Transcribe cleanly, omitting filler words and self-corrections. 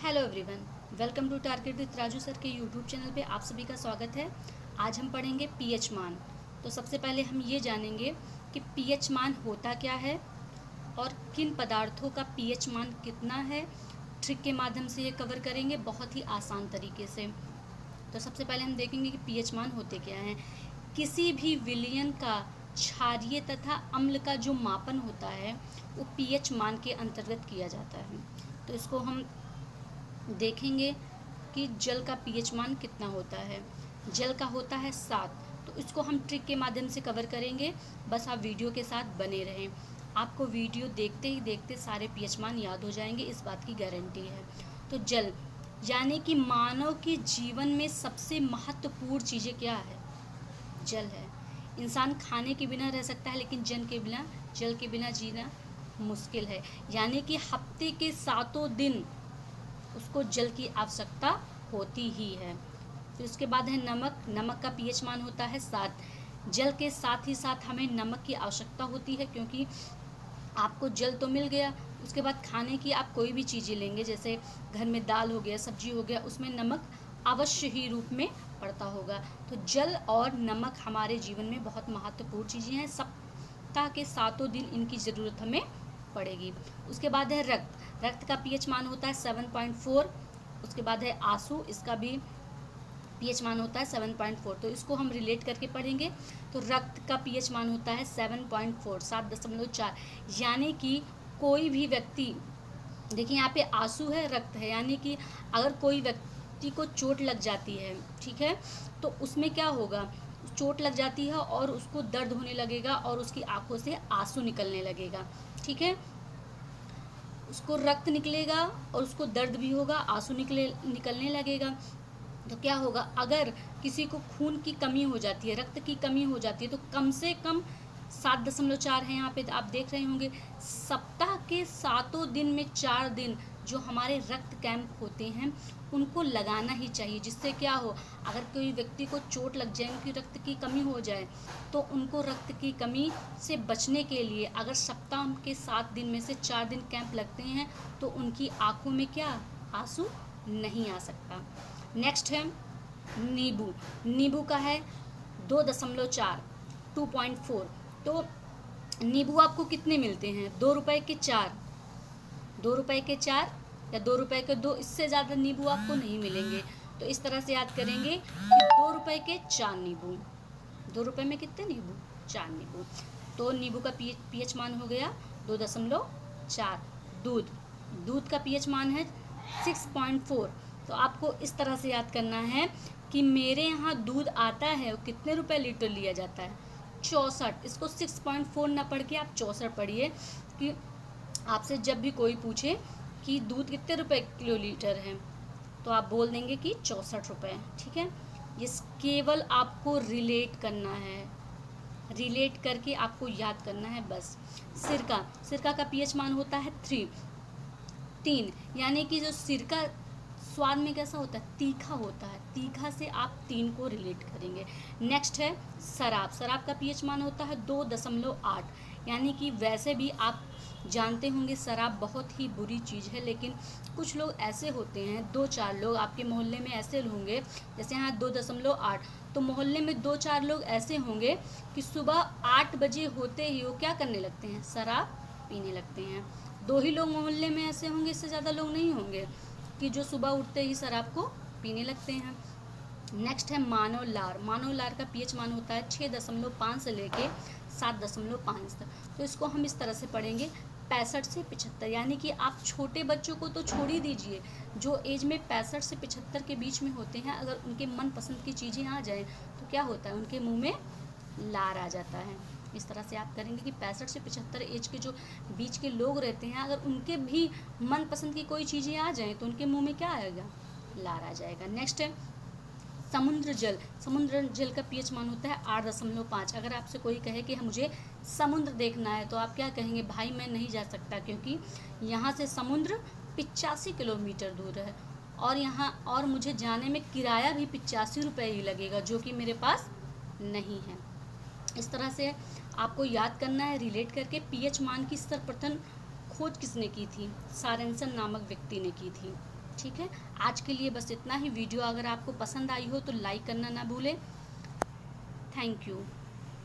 Hello everyone, welcome to target with Raju sir के YouTube channel पे आप सभी का स्वागत है। आज हम पढ़ेंगे पीएच मान। तो सबसे पहले हम ये जानेंगे कि पीएच मान होता क्या है और किन पदार्थों का पीएच मान कितना है। ट्रिक के माध्यम से ये कवर करेंगे बहुत ही आसान तरीके से। तो सबसे पहले हम देखेंगे कि पीएच मान होते क्या हैं। किसी भी विलयन का क्षारीय तथा अम्ल का जो मापन होता है वो पीएच मान के अंतर्गत किया जाता है। तो इसको हम देखेंगे कि जल का पीएच मान कितना होता है। जल का होता है 7। तो इसको हम ट्रिक के माध्यम से कवर करेंगे, बस आप वीडियो के साथ बने रहें। आपको वीडियो देखते ही देखते सारे पीएच मान याद हो जाएंगे, इस बात की गारंटी है। तो जल यानी कि मानव के जीवन में सबसे महत्वपूर्ण चीज़ें क्या है? जल है। इंसान खाने के बिना रह सकता है, लेकिन जल के बिना जीना मुश्किल है। यानी कि हफ्ते के 7 दिन उसको जल की आवश्यकता होती ही है। फिर उसके बाद है नमक। नमक का पीएच मान होता है 7। जल के साथ ही साथ हमें नमक की आवश्यकता होती है, क्योंकि आपको जल तो मिल गया, उसके बाद खाने की आप कोई भी चीज़ें लेंगे, जैसे घर में दाल हो गया, सब्जी हो गया, उसमें नमक अवश्य ही रूप में पड़ता होगा। तो जल और नमक हमारे जीवन में बहुत महत्वपूर्ण चीज़ें हैं। सप्ताह के 7 दिन इनकी ज़रूरत हमें पड़ेगी। उसके बाद है रक्त। रक्त का पीएच मान होता है 7.4। उसके बाद है आंसू, इसका भी पीएच मान होता है 7.4। तो इसको हम रिलेट करके पढ़ेंगे। तो रक्त का पीएच मान होता है 7.4, 7.4। यानी कि कोई भी व्यक्ति, देखिए यहाँ पे आंसू है, रक्त है, यानी कि अगर कोई व्यक्ति को चोट लग जाती है, ठीक है, तो उसमें क्या होगा, चोट लग जाती है और उसको दर्द होने लगेगा और उसकी आंखों से आंसू निकलने लगेगा, ठीक है। उसको रक्त निकलेगा और उसको दर्द भी होगा, आंसू निकलने लगेगा। तो क्या होगा, अगर किसी को खून की कमी हो जाती है, रक्त की कमी हो जाती है, तो कम से कम 7.4 है, यहाँ पे आप देख रहे होंगे। सप्ताह के 7 दिन में 4 दिन जो हमारे रक्त कैंप होते हैं उनको लगाना ही चाहिए, जिससे क्या हो, अगर कोई व्यक्ति को चोट लग जाए, उनकी रक्त की कमी हो जाए, तो उनको रक्त की कमी से बचने के लिए अगर सप्ताह के 7 दिन में से 4 दिन कैंप लगते हैं तो उनकी आंखों में क्या, आंसू नहीं आ सकता। नेक्स्ट है नींबू। नींबू का है 2.4, 2.4। तो नींबू आपको कितने मिलते हैं? 2 रुपए के 4, 2 रुपए के 4 या 2 रुपए के 2, इससे ज़्यादा नींबू आपको नहीं मिलेंगे। तो इस तरह से याद करेंगे कि 2 रुपए के 4 नींबू। 2 रुपए में कितने नींबू? 4 नींबू। तो नींबू का पीएच मान हो गया 2.4। दूध, दूध का पीएच मान है 6.4। तो आपको इस तरह से याद करना है कि मेरे यहाँ दूध आता है, वो कितने रुपए लीटर लिया जाता है? 64। इसको 6.4 ना पढ़ के आप 64 पढ़िए, कि आपसे जब भी कोई पूछे कि दूध कितने रुपए किलो लीटर है, तो आप बोल देंगे कि 64 रुपये, ठीक है। ये केवल आपको रिलेट करना है, रिलेट करके आपको याद करना है बस। सिरका, सिरका का पीएच मान होता है 3, यानी कि जो सिरका स्वाद में कैसा होता है, तीखा होता है, तीखा से आप 3 को रिलेट करेंगे। नेक्स्ट है शराब। शराब का पीएच मान होता है 2.8, यानी कि वैसे भी आप जानते होंगे शराब बहुत ही बुरी चीज़ है, लेकिन कुछ लोग ऐसे होते हैं, 2-4 लोग आपके मोहल्ले में ऐसे होंगे, जैसे यहाँ 2.8, तो मोहल्ले में 2-4 लोग ऐसे होंगे कि सुबह 8 बजे होते ही वो क्या करने लगते हैं, शराब पीने लगते हैं। 2 ही लोग मोहल्ले में ऐसे होंगे, इससे ज़्यादा लोग नहीं होंगे कि जो सुबह उठते ही शराब को पीने लगते हैं। नेक्स्ट है मानव लार। मानव लार का पीएच मान होता है 6.5 से लेके 7.5 तक। तो इसको हम इस तरह से पढ़ेंगे 65 से 75, यानी कि आप छोटे बच्चों को तो छोड़ ही दीजिए, जो एज में 65 से 75 के बीच में होते हैं, अगर उनके मनपसंद की चीज़ें आ जाएं तो क्या होता है, उनके मुंह में लार आ जाता है। इस तरह से आप करेंगे कि 65 से 75 एज के जो बीच के लोग रहते हैं, अगर उनके भी मनपसंद की कोई चीज़ें आ जाएं तो उनके मुंह में क्या आएगा, लार आ जाएगा। नेक्स्ट है समुद्र जल। समुद्र जल का पीएच मान होता है 8.5। अगर आपसे कोई कहे कि मुझे समुद्र देखना है, तो आप क्या कहेंगे, भाई मैं नहीं जा सकता, क्योंकि यहाँ से समुद्र 85 किलोमीटर दूर है और मुझे जाने में किराया भी 85 रुपये ही लगेगा, जो कि मेरे पास नहीं है। इस तरह से आपको याद करना है रिलेट करके। पीएच मान की सर्वप्रथम खोज किसने की थी? सारेंसन नामक व्यक्ति ने की थी। ठीक है, आज के लिए बस इतना ही। वीडियो अगर आपको पसंद आई हो तो लाइक करना ना भूलें। Thank you.